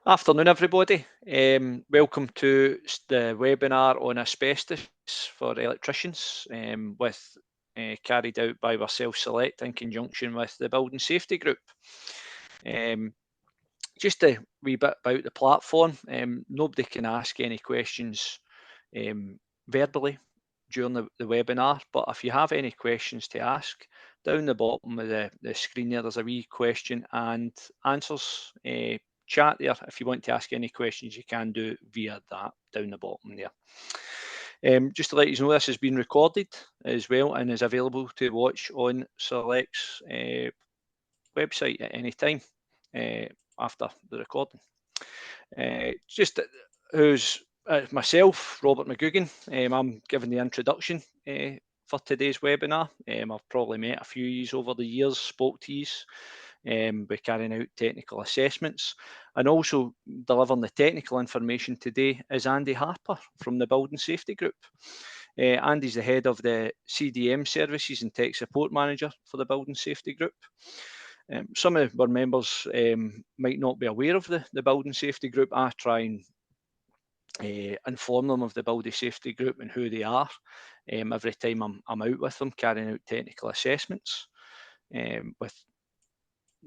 Afternoon, everybody. Welcome to the webinar on asbestos for electricians, carried out by ourselves Select in conjunction with the Building Safety Group. Just a wee bit about the platform. Nobody can ask any questions verbally during the webinar, but if you have any questions to ask, down the bottom of the screen there's a wee question and answers chat there. If you want to ask any questions, you can do via that down the bottom there. Just to let you know, this has been recorded as well and is available to watch on Select's website at any time after the recording. Just who's myself, Robert McGugan. I'm giving the introduction for today's webinar. I've probably met a few of you over the years, spoke to you. By carrying out technical assessments, and also delivering the technical information today is Andy Harper from the Building Safety Group. Andy's the head of the CDM services and tech support manager for the Building Safety Group. Some of our members might not be aware of the Building Safety Group. I try and inform them of the Building Safety Group and who they are every time I'm out with them carrying out technical assessments.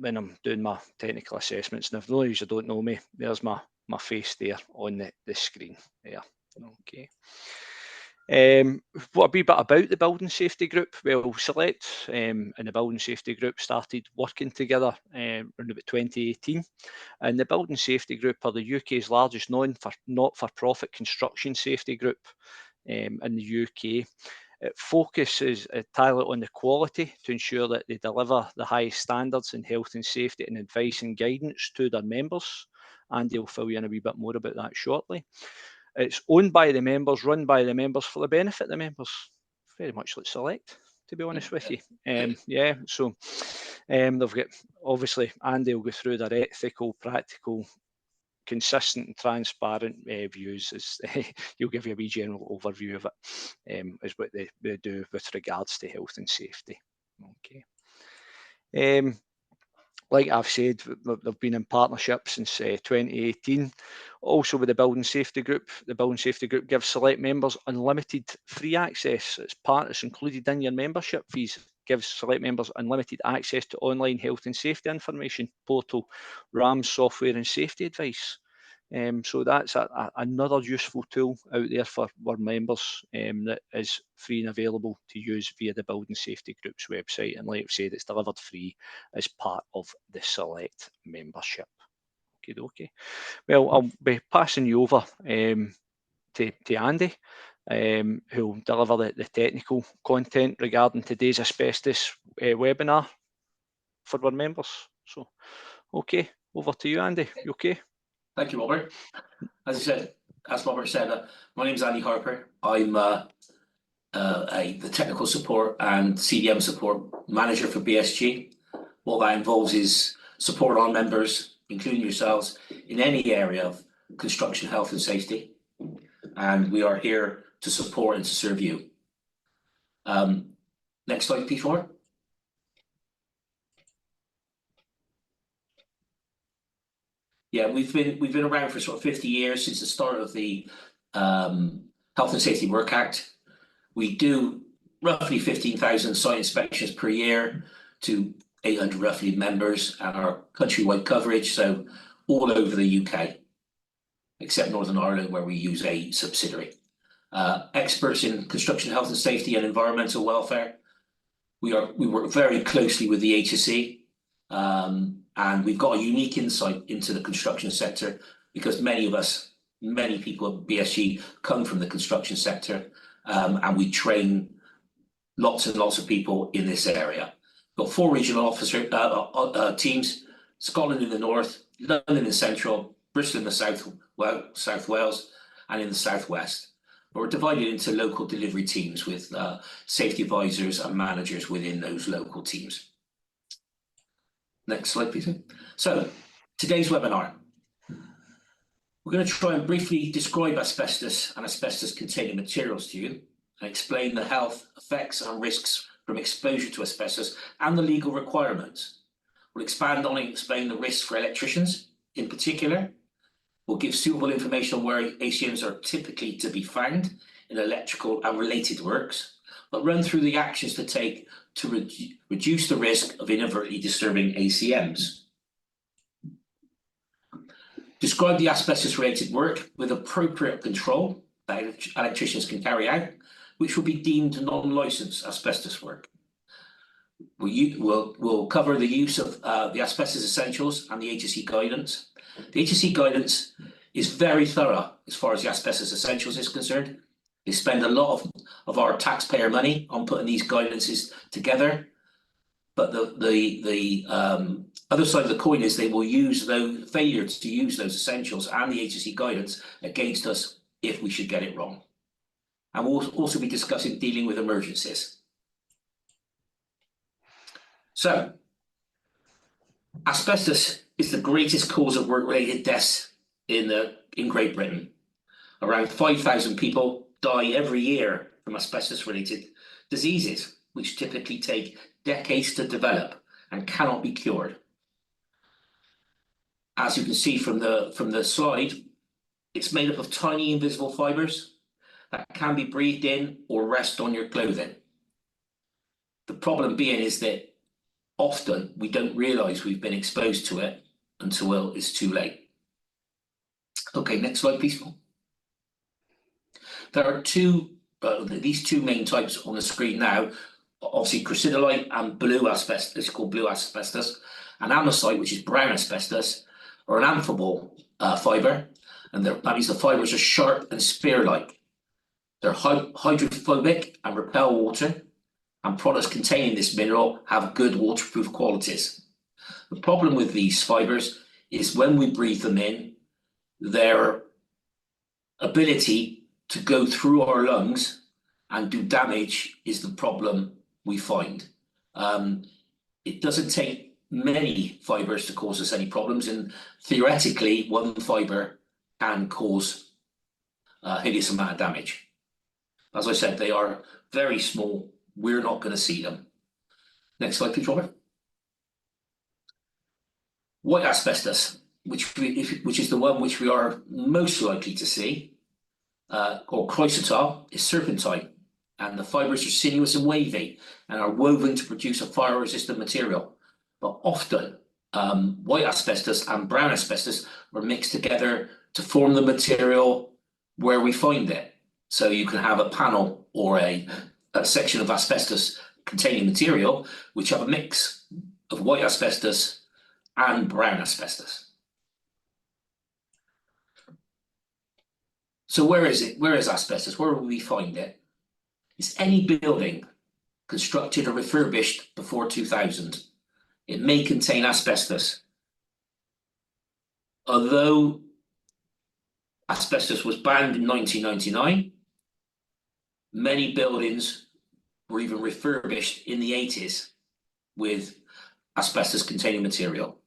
When I'm doing my technical assessments, and if those of you don't know me, there's my face there on the screen there. Okay. What a wee bit about the Building Safety Group. Well, Select and the Building Safety Group started working together around about 2018, and the Building Safety Group are the UK's largest not-for-profit construction safety group in the UK. It focuses entirely on the quality to ensure that they deliver the highest standards in health and safety and advice and guidance to their members. Andy will fill you in a wee bit more about that shortly. It's owned by the members, run by the members for the benefit of the members. Very much like Select, to be honest with you. Yeah, so they've got, obviously, Andy will go through their ethical, practical, consistent and transparent views. He'll give you a wee general overview of it, is what they do with regards to health and safety. Okay. Like I've said, they've been in partnership since 2018. Also with the Building Safety Group, the Building Safety Group gives Select members unlimited free access. It's included in your membership fees. Gives Select members unlimited access to online health and safety information portal, RAM software and safety advice. So that's another useful tool out there for our members that is free and available to use via the Building Safety Group's website. And like I've said, it's delivered free as part of the Select membership. Okay. Well, I'll be passing you over to Andy, who will deliver the technical content regarding today's asbestos webinar for our members. So, okay, over to you, Andy. You okay? Thank you, Robert. As Robert said, my name is Andy Harper. I'm the technical support and CDM support manager for BSG. What that involves is support our members, including yourselves, in any area of construction, health and safety. And we are here to support and to serve you. Next slide, P4. Yeah, we've been around for sort of 50 years since the start of the Health and Safety Work Act. We do roughly 15,000 site inspections per year to 800 roughly members and our countrywide coverage, so all over the UK, except Northern Ireland where we use a subsidiary. Experts in construction health and safety and environmental welfare. We work very closely with the HSE. And we've got a unique insight into the construction sector because many people at BSG come from the construction sector, and we train lots and lots of people in this area. We've got 4 regional officer teams: Scotland in the north, London in the central, Bristol in the South Wales, and in the southwest. But we're divided into local delivery teams with safety advisors and managers within those local teams. Next slide, please. So, today's webinar. We're going to try and briefly describe asbestos and asbestos-containing materials to you and explain the health effects and risks from exposure to asbestos and the legal requirements. We'll expand on and explain the risks for electricians in particular, We'll give suitable information on where ACMs are typically to be found in electrical and related works, but run through the actions to take to reduce the risk of inadvertently disturbing ACMs. Describe the asbestos-related work with appropriate control that electricians can carry out, which will be deemed non-licensed asbestos work. We'll cover the use of the asbestos essentials and the HSE guidance. The HSE guidance is very thorough as far as the asbestos essentials is concerned. They spend a lot of our taxpayer money on putting these guidances together. But the other side of the coin is they will use those failures to use those essentials and the HSE guidance against us if we should get it wrong. And we'll also be discussing dealing with emergencies. So, asbestos is the greatest cause of work-related deaths in Great Britain. Around 5,000 people die every year from asbestos-related diseases, which typically take decades to develop and cannot be cured. As you can see from the slide, it's made up of tiny invisible fibers that can be breathed in or rest on your clothing. The problem being is that often we don't realise we've been exposed to it until it's too late. Okay, next slide, please. There are these two main types on the screen now. Obviously, crucidolite and blue asbestos, it's called blue asbestos, and andesite, which is brown asbestos, or an amphibole fibre, and that means the fibres are sharp and spear-like. They're hydrophobic and repel water, and products containing this mineral have good waterproof qualities. The problem with these fibres is when we breathe them in, their ability to go through our lungs and do damage is the problem we find. It doesn't take many fibres to cause us any problems, and theoretically, one fibre can cause a hideous amount of damage. As I said, they are very small. We're not going to see them. Next slide, please, Robert. White asbestos, which is the one which we are most likely to see, or chrysotile, is serpentine, and the fibres are sinuous and wavy and are woven to produce a fire-resistant material. But often, white asbestos and brown asbestos are mixed together to form the material where we find it. So you can have a panel or a section of asbestos containing material which have a mix of white asbestos and brown asbestos. So where is it? Where is asbestos? Where will we find it? It's any building constructed or refurbished before 2000. It may contain asbestos. Although asbestos was banned in 1999, many buildings were even refurbished in the 80s with asbestos containing material.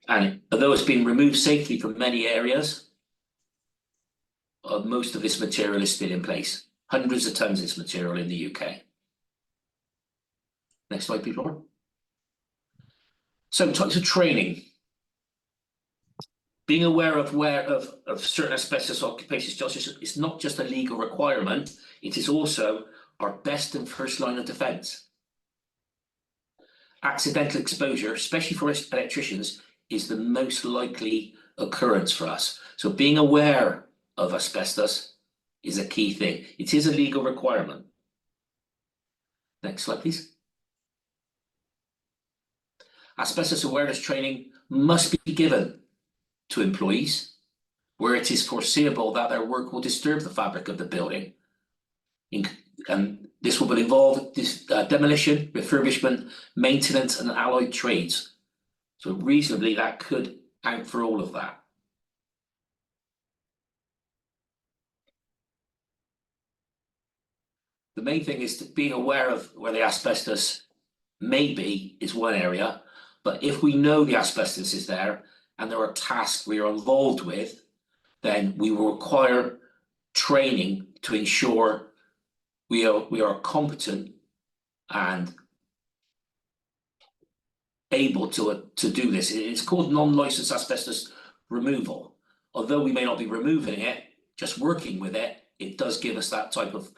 And although it's been removed safely from many areas, most of this material is still in place. Hundreds of tons of this material in the UK. Next slide, please, Laura. So types of training. Being aware of certain asbestos occupations, it's not just a legal requirement, it is also our best and first line of defence. Accidental exposure, especially for electricians, is the most likely occurrence for us. So being aware of asbestos is a key thing. It is a legal requirement. Next slide, please. Asbestos awareness training must be given to employees where it is foreseeable that their work will disturb the fabric of the building. And this will involve demolition, refurbishment, maintenance, and allied trades. So reasonably, that could count for all of that. The main thing is being aware of where the asbestos may be is one area, but if we know the asbestos is there and there are tasks we are involved with, then we will require training to ensure we are competent and able to do this. It's called non-licensed asbestos removal. Although we may not be removing it, just working with it, it does give us that type of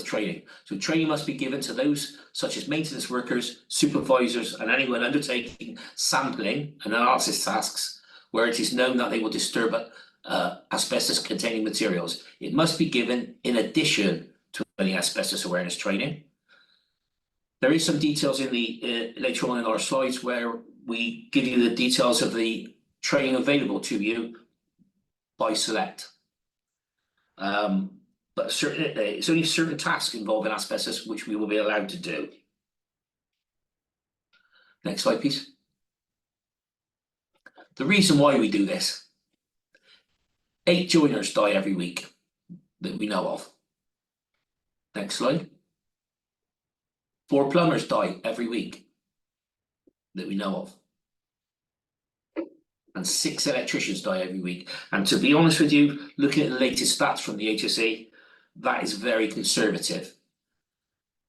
training. So training must be given to those such as maintenance workers, supervisors, and anyone undertaking sampling and analysis tasks where it is known that they will disturb asbestos containing materials. It must be given in addition to any asbestos awareness training. There is some details in the later on in our slides where we give you the details of the training available to you by Select. But it's only certain tasks involving asbestos which we will be allowed to do. Next slide, please. The reason why we do this: 8 joiners die every week that we know of. Next slide. 4 plumbers die every week that we know of. And 6 electricians die every week. And to be honest with you, looking at the latest stats from the HSE, that is very conservative.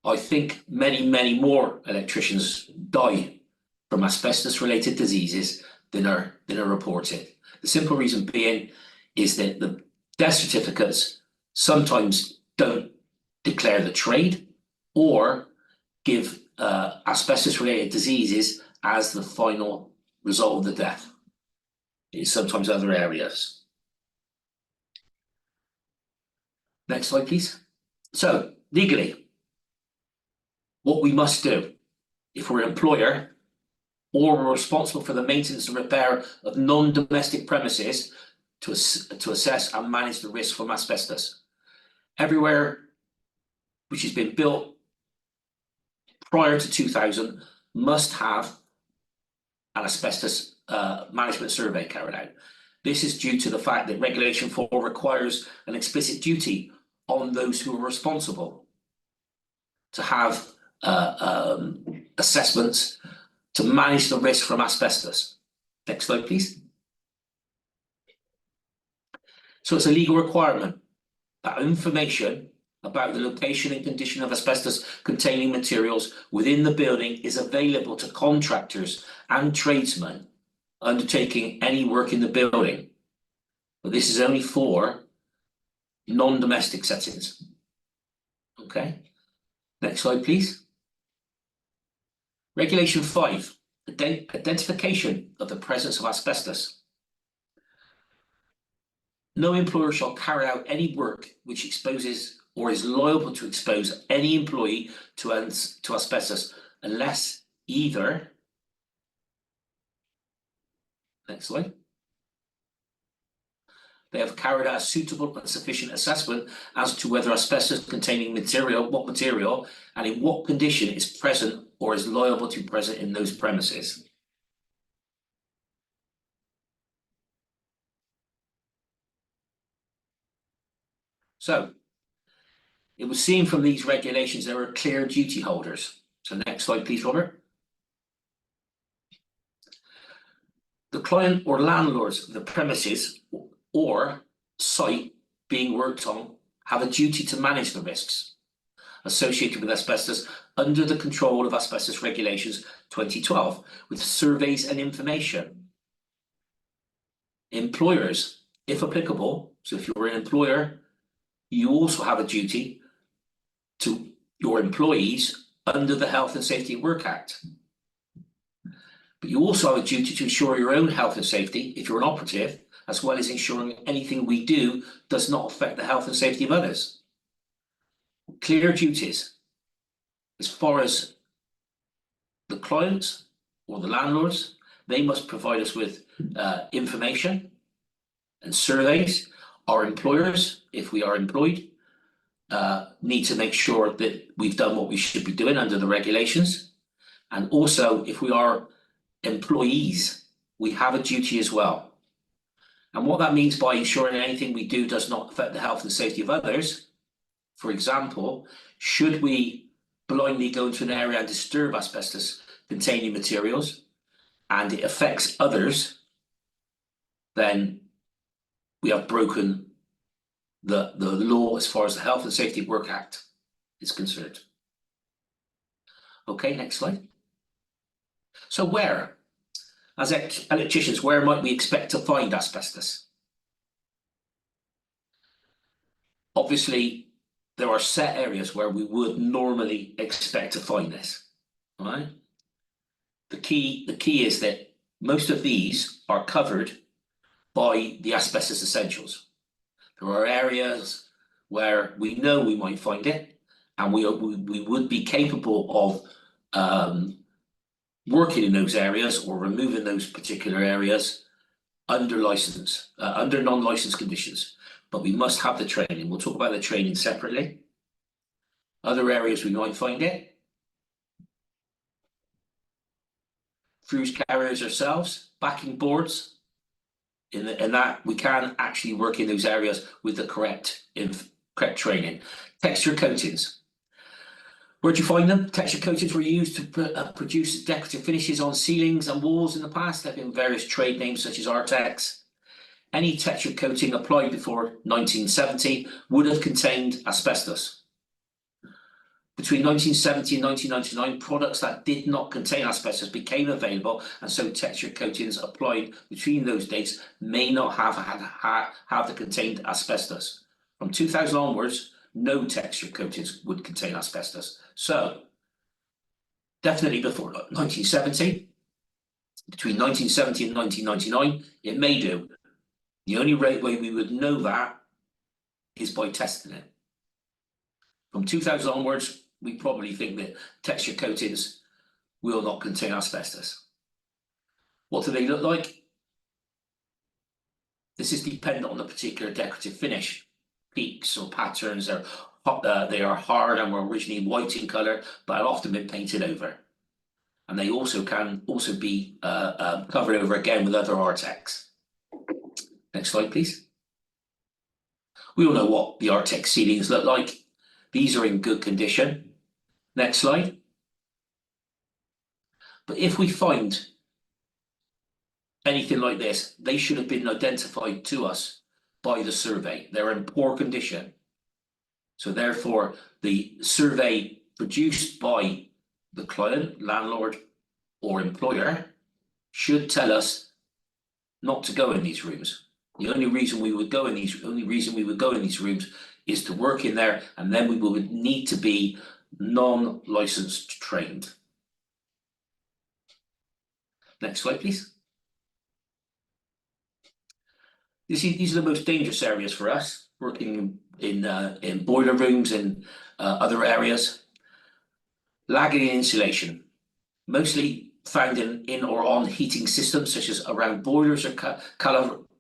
I think many, many more electricians die from asbestos-related diseases than are reported. The simple reason being is that the death certificates sometimes don't declare the trade or give asbestos-related diseases as the final result of the death. It's sometimes other areas. Next slide, please. So, legally, what we must do if we're an employer or we're responsible for the maintenance and repair of non-domestic premises to assess and manage the risk from asbestos. Everywhere which has been built prior to 2000 must have an asbestos management survey carried out. This is due to the fact that Regulation 4 requires an explicit duty on those who are responsible to have assessments to manage the risk from asbestos. Next slide, please. So it's a legal requirement that information about the location and condition of asbestos containing materials within the building is available to contractors and tradesmen undertaking any work in the building. But this is only for non-domestic settings. Okay, next slide, please. Regulation 5, identification of the presence of asbestos. No employer shall carry out any work which exposes or is liable to expose any employee to asbestos unless either, next slide, they have carried out a suitable and sufficient assessment as to whether asbestos containing material, what material, and in what condition is present or is liable to be present in those premises. So, it was seen from these regulations there were clear duty holders. So next slide, please, Robert. The client or landlords of the premises or site being worked on have a duty to manage the risks associated with asbestos under the control of Asbestos Regulations 2012 with surveys and information. Employers, if applicable, so if you're an employer, you also have a duty to your employees under the Health and Safety at Work Act. But you also have a duty to ensure your own health and safety if you're an operative, as well as ensuring anything we do does not affect the health and safety of others. Clear duties. As far as the clients or the landlords, they must provide us with information and surveys. Our employers, if we are employed, need to make sure that we've done what we should be doing under the regulations. And also, if we are employees, we have a duty as well. And what that means by ensuring anything we do does not affect the health and safety of others. For example, should we blindly go into an area and disturb asbestos containing materials and it affects others, then we have broken the law as far as the Health and Safety at Work Act is concerned. Okay, next slide. So where? As electricians, where might we expect to find asbestos? Obviously, there are set areas where we would normally expect to find this. All right. The key is that most of these are covered by the asbestos essentials. There are areas where we know we might find it, and we would be capable of working in those areas or removing those particular areas under license, under non-licensed conditions. But we must have the training. We'll talk about the training separately. Other areas we might find it. Fuse carriers ourselves, backing boards. In that we can actually work in those areas with the correct training. Texture coatings. Where do you find them? Texture coatings were used to produce decorative finishes on ceilings and walls in the past. There have been various trade names such as Artex. Any texture coating applied before 1970 would have contained asbestos. Between 1970 and 1999, products that did not contain asbestos became available, and so texture coatings applied between those dates may not have contained asbestos. From 2000 onwards, no texture coatings would contain asbestos. So, definitely before 1970, between 1970 and 1999, it may do. The only way we would know that is by testing it. From 2000 onwards, we probably think that texture coatings will not contain asbestos. What do they look like? This is dependent on the particular decorative finish. Peaks or patterns they are hard and were originally white in colour, but have often been painted over. And they also can be covered over again with other Artex. Next slide, please. We all know what the Artex ceilings look like. These are in good condition. Next slide. But if we find anything like this, they should have been identified to us by the survey. They're in poor condition. So therefore, the survey produced by the client, landlord, or employer should tell us not to go in these rooms. The only reason we would go in these rooms is to work in there, and then we would need to be non-licensed trained. Next slide, please. These are the most dangerous areas for us, working in boiler rooms and other areas. Lagging insulation, mostly found in or on heating systems, such as around boilers or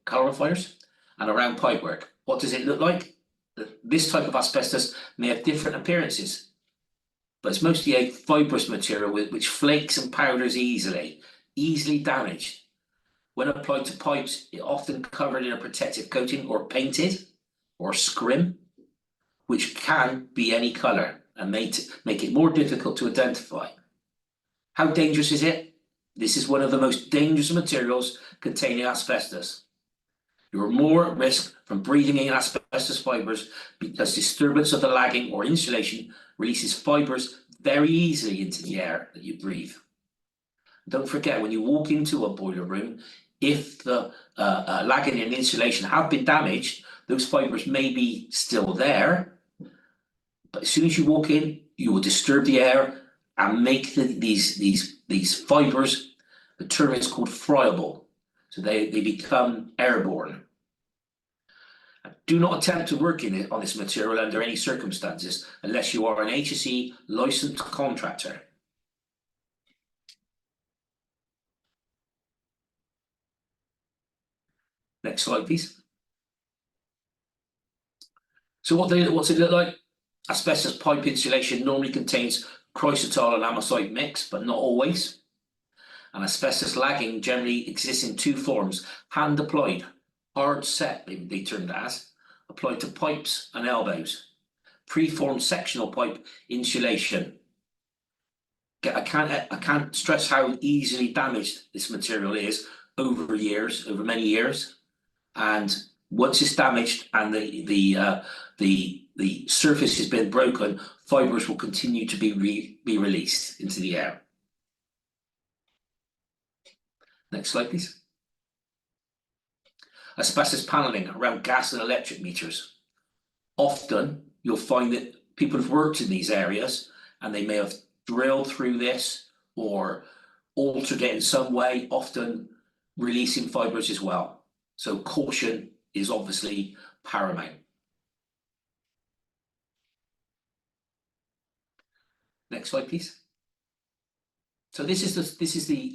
calorifiers and around pipework. What does it look like? This type of asbestos may have different appearances, but it's mostly a fibrous material which flakes and powders easily damaged. When applied to pipes, it often covered in a protective coating or painted or scrim, which can be any colour and make it more difficult to identify. How dangerous is it? This is one of the most dangerous materials containing asbestos. You are more at risk from breathing in asbestos fibres because disturbance of the lagging or insulation releases fibres very easily into the air that you breathe. Don't forget, when you walk into a boiler room, if the lagging and insulation have been damaged, those fibres may be still there, but as soon as you walk in, you will disturb the air and make these fibres, the term is called friable, so they become airborne. Do not attempt to work on this material under any circumstances unless you are an HSE licensed contractor. Next slide, please. So what's it look like? Asbestos pipe insulation normally contains chrysotile and amosite mix, but not always. And asbestos lagging generally exists in two forms: hand applied, hard set, they termed as, applied to pipes and elbows. Preformed sectional pipe insulation. I can't stress how easily damaged this material is over many years. And once it's damaged and the surface has been broken, fibres will continue to be released into the air. Next slide, please. Asbestos panelling around gas and electric meters. Often you'll find that people have worked in these areas and they may have drilled through this or altered it in some way, often releasing fibres as well. So caution is obviously paramount. Next slide, please. So this is the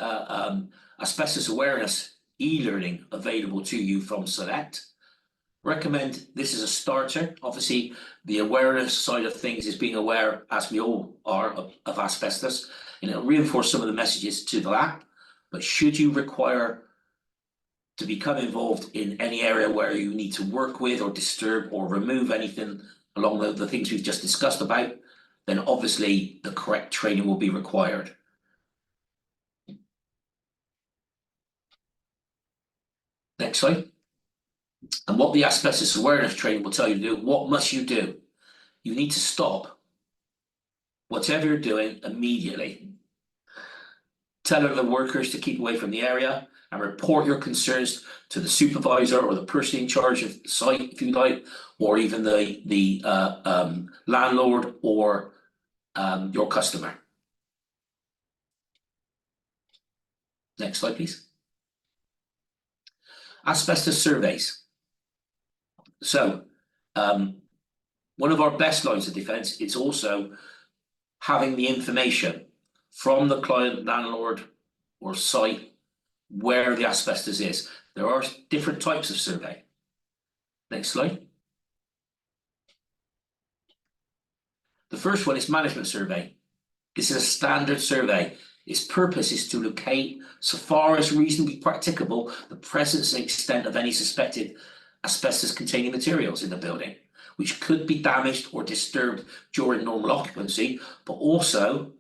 asbestos awareness e-learning available to you from Select. Recommend this as a starter. Obviously, the awareness side of things is being aware, as we all are, of asbestos, and it'll reinforce some of the messages to the app. But should you require to become involved in any area where you need to work with or disturb or remove anything along the things we've just discussed about, then obviously the correct training will be required. Next slide. And what the asbestos awareness training will tell you to do, what must you do? You need to stop whatever you're doing immediately. Tell other workers to keep away from the area and report your concerns to the supervisor or the person in charge of the site, if you like, or even the landlord or your customer. Next slide, please. Asbestos surveys. So one of our best lines of defense is also having the information from the client, landlord, or site where the asbestos is. There are different types of survey. Next slide. The first one is management survey. This is a standard survey. Its purpose is to locate, so far as reasonably practicable, the presence and extent of any suspected asbestos-containing materials in the building, which could be damaged or disturbed during normal occupancy, but also,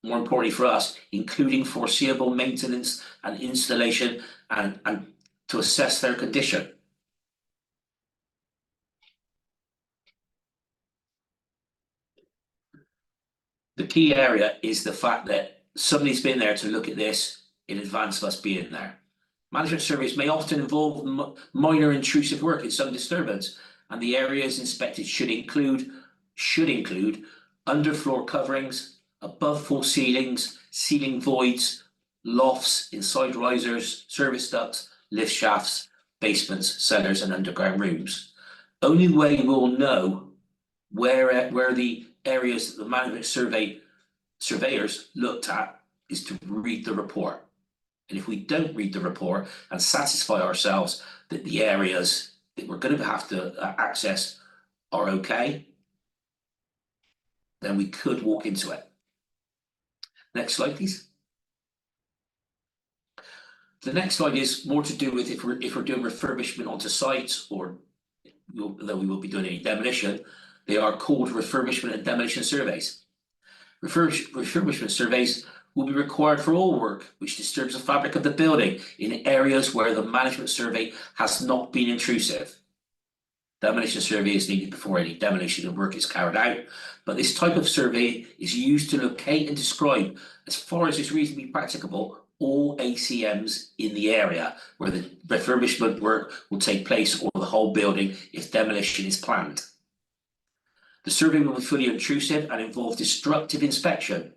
more importantly for us, including foreseeable maintenance and installation and to assess their condition. The key area is the fact that somebody's been there to look at this in advance of us being there. Management surveys may often involve minor intrusive work in some disturbance, and the areas inspected should include underfloor coverings, above full ceilings, ceiling voids, lofts, inside risers, service ducts, lift shafts, basements, cellars, and underground rooms. Only way we'll know where the areas that the management surveyors looked at is to read the report. And if we don't read the report and satisfy ourselves that the areas that we're going to have to access are okay, then we could walk into it. Next slide, please. The next slide is more to do with if we're doing refurbishment onto sites, or though we will be doing any demolition, they are called refurbishment and demolition surveys. Refurbishment surveys will be required for all work which disturbs the fabric of the building in areas where the management survey has not been intrusive. Demolition survey is needed before any demolition of work is carried out, but this type of survey is used to locate and describe, as far as is reasonably practicable, all ACMs in the area where the refurbishment work will take place, or the whole building if demolition is planned. The survey will be fully intrusive and involve destructive inspection,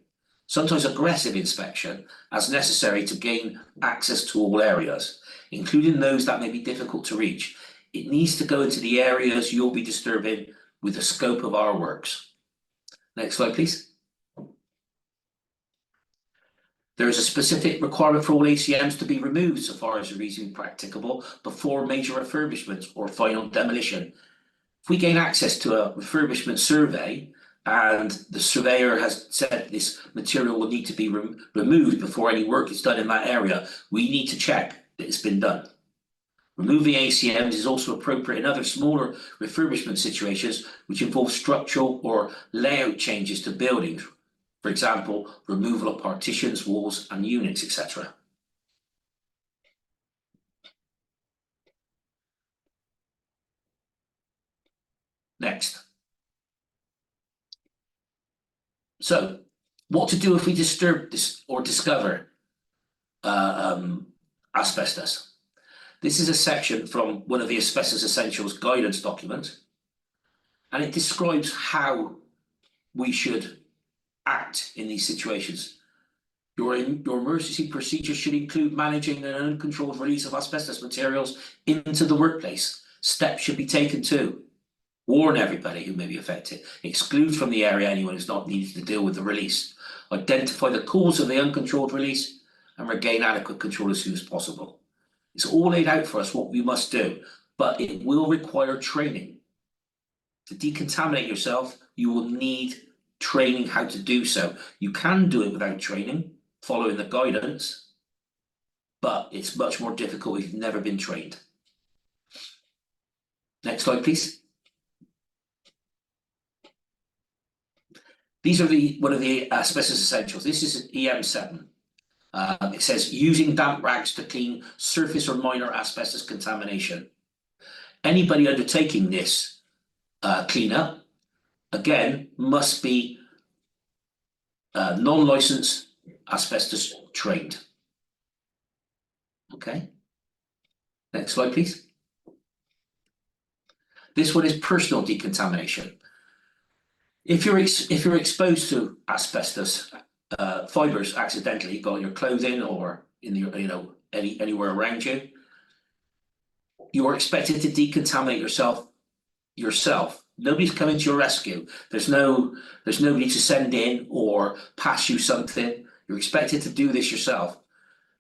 sometimes aggressive inspection, as necessary to gain access to all areas, including those that may be difficult to reach. It needs to go into the areas you'll be disturbing with the scope of our works. Next slide, please. There is a specific requirement for all ACMs to be removed so far as reasonably practicable before major refurbishment or final demolition. If we gain access to a refurbishment survey and the surveyor has said this material will need to be removed before any work is done in that area, we need to check that it's been done. Removing ACMs is also appropriate in other smaller refurbishment situations which involve structural or layout changes to buildings. For example, removal of partitions, walls, and units, etc. Next. So, what to do if we disturb this or discover asbestos. This is a section from one of the Asbestos Essentials guidance documents, and it describes how we should act in these situations. Your emergency procedure should include managing an uncontrolled release of asbestos materials into the workplace. Steps should be taken to warn everybody who may be affected, exclude from the area anyone who's not needed to deal with the release, identify the cause of the uncontrolled release, and regain adequate control as soon as possible. It's all laid out for us what we must do, but it will require training. To decontaminate yourself, you will need training how to do so. You can do it without training, following the guidance, but it's much more difficult if you've never been trained. Next slide, please. These are one of the asbestos essentials. This is EM7. It says using damp rags to clean surface or minor asbestos contamination. Anybody undertaking this cleanup, again, must be non-licensed asbestos trained. Okay. Next slide, please. This one is personal decontamination. If you're exposed to asbestos fibers accidentally, got in your clothing or in your, anywhere around you, you are expected to decontaminate yourself. Nobody's coming to your rescue. There's nobody to send in or pass you something. You're expected to do this yourself.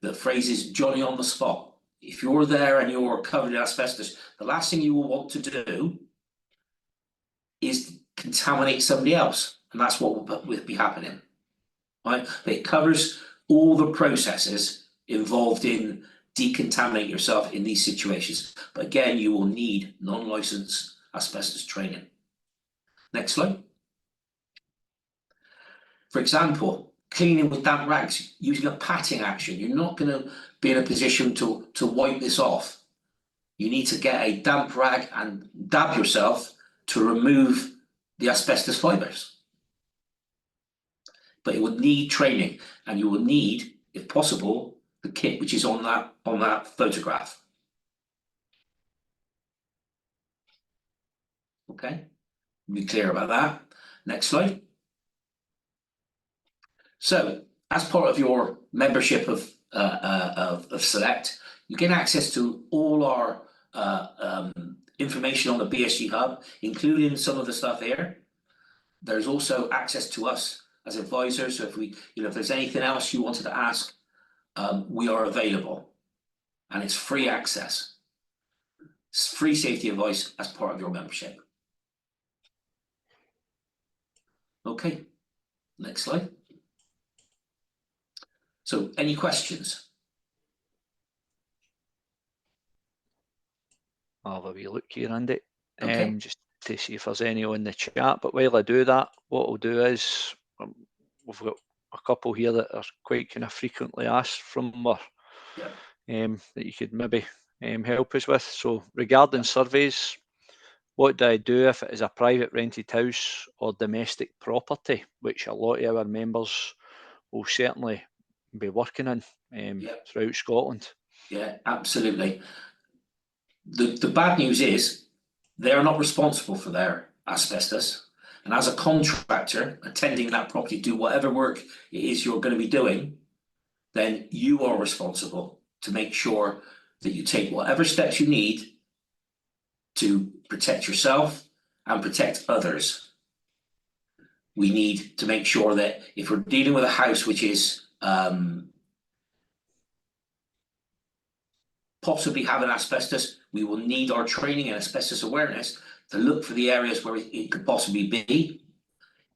The phrase is Johnny on the spot. If you're there and you're covered in asbestos, the last thing you will want to do is contaminate somebody else, and that's what will be happening. Right? It covers all the processes involved in decontaminating yourself in these situations. But again, you will need non-licensed asbestos training. Next slide. For example, cleaning with damp rags, using a patting action. You're not going to be in a position to wipe this off. You need to get a damp rag and dab yourself to remove the asbestos fibers. But it will need training, and you will need, if possible, the kit which is on that photograph. Okay, be clear about that. Next slide. So, as part of your membership of Select, you get access to all our information on the BSG Hub, including some of the stuff here. There's also access to us as advisors. So if there's anything else you wanted to ask, we are available, and it's free access. It's free safety advice as part of your membership. Okay, next slide. So, any questions? I'll have a wee look here, Andy. Okay. Just to see if there's any on the chat. But while I do that, what I'll do is we've got a couple here that are quite kind of frequently asked from us, that you could maybe help us with. So regarding surveys, what do I do if it is a private rented house or domestic property, which a lot of our members will certainly be working in throughout Scotland? Yeah, absolutely. The bad news is they are not responsible for their asbestos. And as a contractor attending that property, do whatever work it is you're going to be doing, then you are responsible to make sure that you take whatever steps you need to protect yourself and protect others. We need to make sure that if we're dealing with a house which is possibly having asbestos, we will need our training and asbestos awareness to look for the areas where it could possibly be.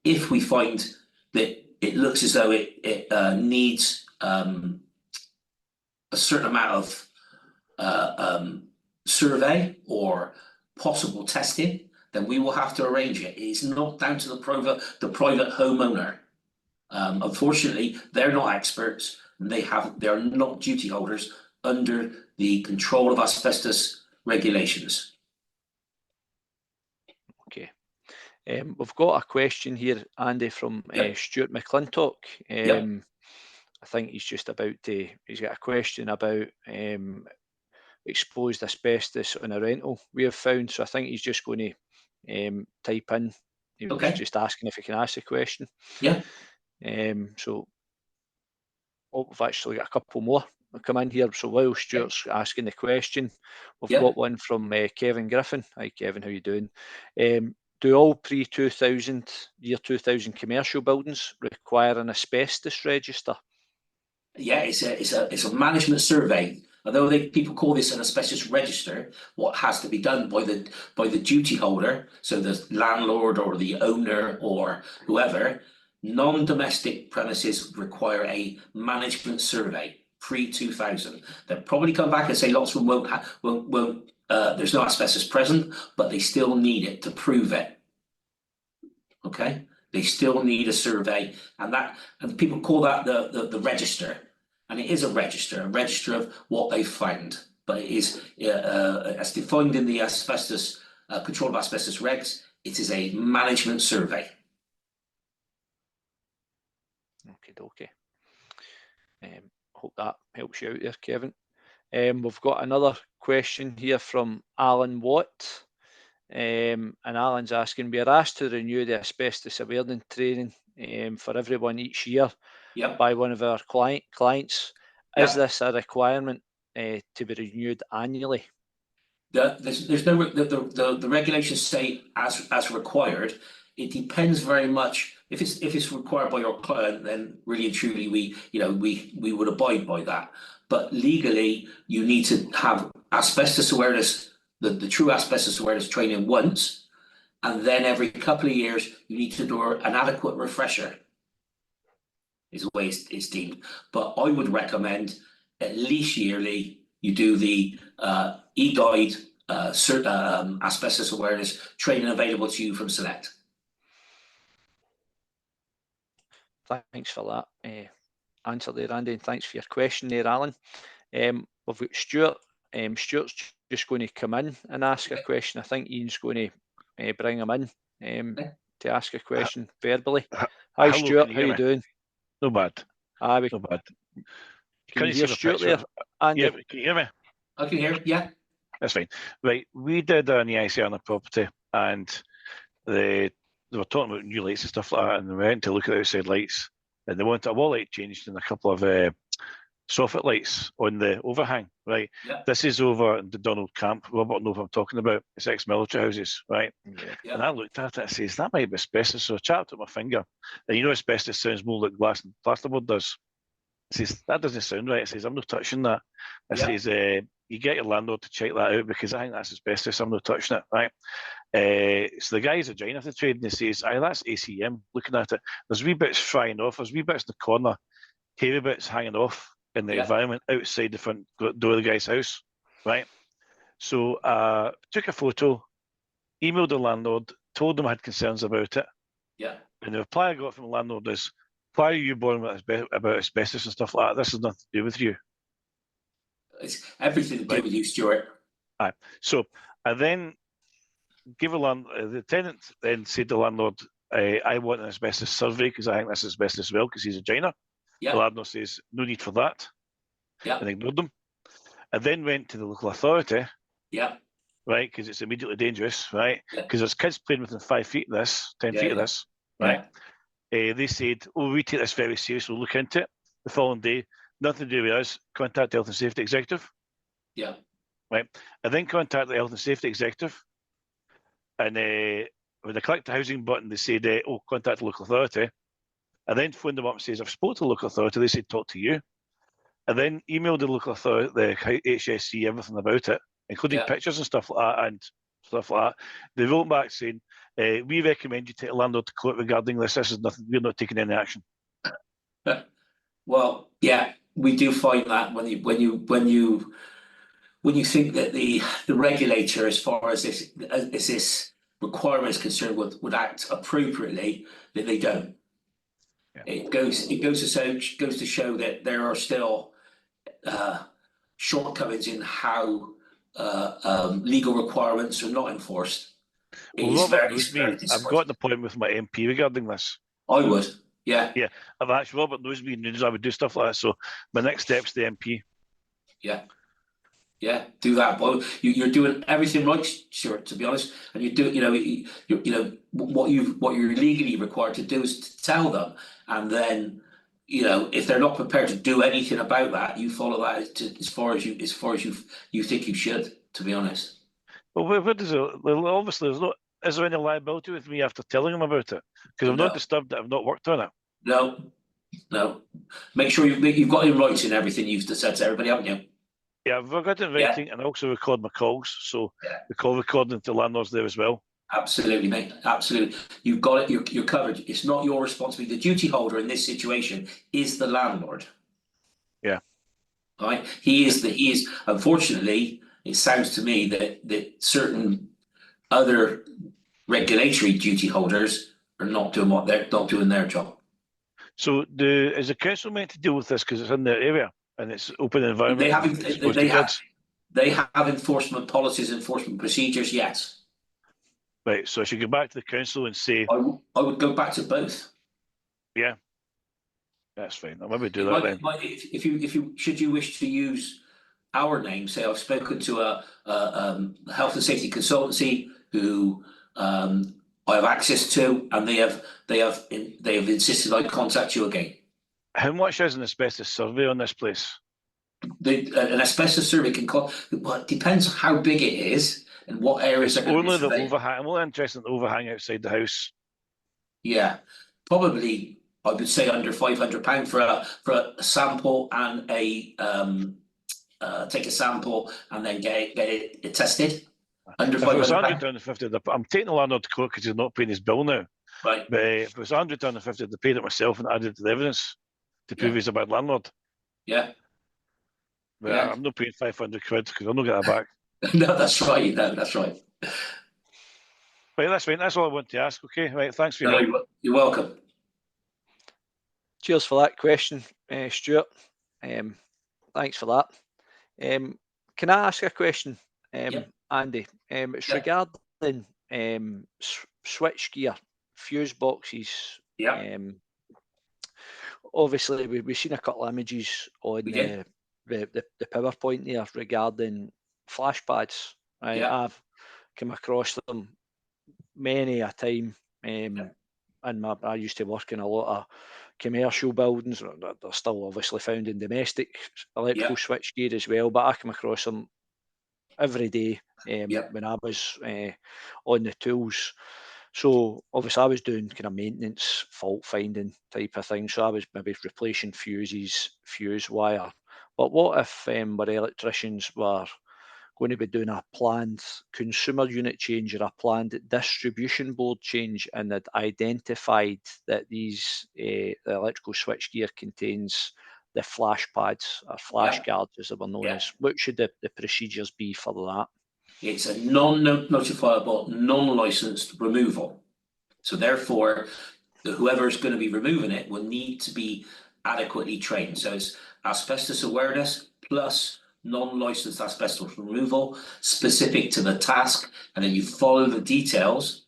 If we find that it looks as though it needs a certain amount of survey or possible testing, then we will have to arrange it. It's not down to the private homeowner. Unfortunately, they're not experts, and they are not duty holders under the control of asbestos regulations. Okay. We've got a question here, Andy, from Stuart McClintock. I think he's just about to, he's got a question about exposed asbestos on a rental we have found. So I think he's just going to type in. He was Okay. just asking if he can ask the question. Yeah. So we've actually got a couple more come in here. So while Stuart's asking the question, we've got one from Kevin Griffin. Hi Kevin, how you doing? Do all pre-2000, year 2000 commercial buildings require an asbestos register? Yeah, it's a management survey. Although people call this an asbestos register, what has to be done by the duty holder, so the landlord or the owner or whoever, non-domestic premises require a management survey pre-2000. They'll probably come back and say lots of them won't there's no asbestos present, but they still need it to prove it. Okay, they still need a survey, and people call that the register. And it is a register of what they found. But it is, as defined in the asbestos, control of asbestos regs, it is a management survey. Okay. Hope that helps you out there, Kevin. We've got another question here from Alan Watt. And Alan's asking, we are asked to renew the asbestos awareness training for everyone each year by one of our clients. Is this a requirement to be renewed annually? There's no the regulations say as required. It depends very much. If it's required by your client, then really and truly we would abide by that. But legally, you need to have asbestos awareness, the true asbestos awareness training once, and then every couple of years you need to do an adequate refresher. Is the way it's deemed. But I would recommend at least yearly you do the e-guide asbestos awareness training available to you from Select. Thanks for that answer there, Andy, and thanks for your question there, Alan. We've got Stuart. Stuart's just going to come in and ask a question. I think Ian's going to bring him in to ask a question verbally. Hi, Stuart. How you doing? No bad. No bad. Can you hear Stuart there, Andy? Yeah, can you hear me? I can hear. Yeah. That's fine. Right, we did an EIC on a property, and they were talking about new lights and stuff like that, and they went to look at the outside lights, and they wanted a wall light changed and a couple of soffit lights on the overhang. Right, this is over the Donald Camp. Robert knows what I'm talking about. It's ex-military houses, right? Yeah. And I looked at it and says that might be asbestos. So I chapped at my finger, and asbestos sounds more like glass and plasterboard does. It says that doesn't sound right. It says I'm not touching that. It says you get your landlord to check that out because I think that's asbestos. I'm not touching it, right? So the guy's a giant of the trade, and he says, "Aye, that's ACM." Looking at it, there's wee bits flying off. There's wee bits in the corner, heavy bits hanging off in the environment outside the front door of the guy's house, right? So took a photo, emailed the landlord, told them I had concerns about it. Yeah. And the reply I got from the landlord is, "Why are you bothering about asbestos and stuff like that? This has nothing to do with you." It's everything to do with you, Stuart. Aye. So I then give the tenant then said to the landlord, "I want an asbestos survey because I think this is asbestos as well because he's a joiner." The landlord says, "No need for that." And ignored them. I then went to the local authority. Right, because it's immediately dangerous, right? Because there's kids playing within 5 feet of this, 10 feet of this, right? They said, "Oh, we take this very serious. We'll look into it." The following day, nothing to do with us. Contact the health and safety executive. Right. I then contact the health and safety executive, and when I clicked the housing button, they said, "Oh, contact the local authority." I then phoned them up and says, "I've spoke to the local authority." They said, "Talk to you." I then emailed the local authority, the HSC, everything about it, including pictures and stuff like that. They wrote back saying, "We recommend you take a landlord to court regarding this. This is nothing. We're not taking any action." Well, yeah, we do find that when you think that the regulator, as far as this requirement is concerned, would act appropriately, that they don't. It goes to show that there are still shortcomings in how legal requirements are not enforced. Well, Robert knows me. I've got an appointment with my MP regarding this. I would, Yeah. Yeah, I've actually, Robert knows me, and knows I would do stuff like that. So my next step's the MP. Yeah. Yeah, do that. Well, you're doing everything right, Stuart, to be honest. And you do, what you're legally required to do is to tell them, and then, if they're not prepared to do anything about that, you follow that as far as you think you should. To be honest. Well, where does it? Well, obviously, there's not. Is there any liability with me after telling them about it? Because I've not disturbed it. I've not worked on it. No. Make sure you've got in writing everything you've said to everybody, haven't you? Yeah, I've got it in writing, and I also record my calls, so the call recording to landlords there as well. Absolutely, mate. Absolutely, you've got it. You're covered. It's not your responsibility. The duty holder in this situation is the landlord. Yeah. Right. He is. Unfortunately, it sounds to me that certain other regulatory duty holders are not doing their job. So is the council meant to deal with this because it's in their area and it's open environment? They have enforcement policies, enforcement procedures. Yes. Right. So I should go back to the council and say. I would go back to both. Yeah. That's fine. I'll maybe do that then. If you should you wish to use our name, say I've spoken to a health and safety consultancy who I have access to, and they have insisted I contact you again. How much is an asbestos survey on this place? An asbestos survey well, it depends how big it is and what areas are going to be surveyed. Only the overhang. I'm only interested in the overhang outside the house. Yeah, probably. I would say under £500 for a sample and take a sample and then get it tested. Under £500. If it was £100.50, I'm taking the landlord to court because he's not paying his bill now. Right. But if it was £100.50, I paid it myself and added to the evidence to prove he's a bad landlord. Yeah. But I'm not paying £500 because I'll not get that back. No, that's right. No, that's right. Right, that's fine. That's all I want to ask. Okay, right. Thanks for your help. You're welcome. Cheers for that question, Stuart. Thanks for that. Can I ask a question, Andy? It's regarding switchgear, fuse boxes. Yeah. Obviously, we've seen a couple of images on the PowerPoint there regarding flash pads. I've come across them many a time, and I used to work in a lot of commercial buildings. They're still obviously found in domestic electrical switchgear as well, but I come across them every day when I was on the tools. So obviously I was doing kind of maintenance, fault finding type of thing. So I was maybe replacing fuses, fuse wire. But what if our electricians were going to be doing a planned consumer unit change or a planned distribution board change, and they'd identified that these electrical switchgear contains the flash pads or flash guards, as they were known as? What should the procedures be for that? It's a non-notifiable, non-licensed removal. So therefore, whoever is going to be removing it will need to be adequately trained. So it's asbestos awareness plus non-licensed asbestos removal specific to the task, and then you follow the details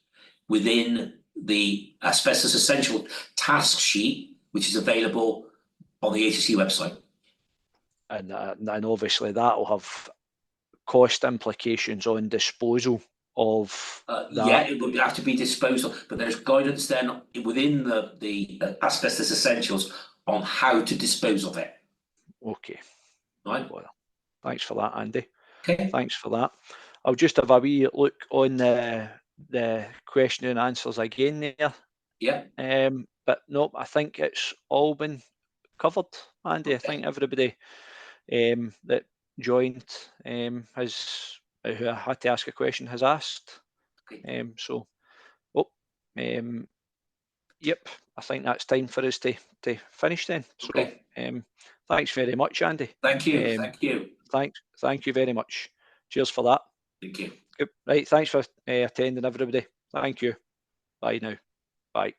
within the asbestos essential task sheet, which is available on the ATC website. And obviously that will have cost implications on disposal of that. Yeah, it would have to be disposal, but there's guidance then within the asbestos essentials on how to dispose of it. Okay. Right. Well, thanks for that, Andy. Okay. Thanks for that. I'll just have a wee look on the question and answers again there. Yeah. But no, I think it's all been covered, Andy. Okay. I think everybody that joined has who I had to ask a question has asked. Okay. Yep, I think that's time for us to finish then. Okay. So thanks very much, Andy. Thank you. Thank you. Thank you very much. Cheers for that. Thank you. Good. Right, thanks for attending, everybody. Thank you. Bye now. Bye.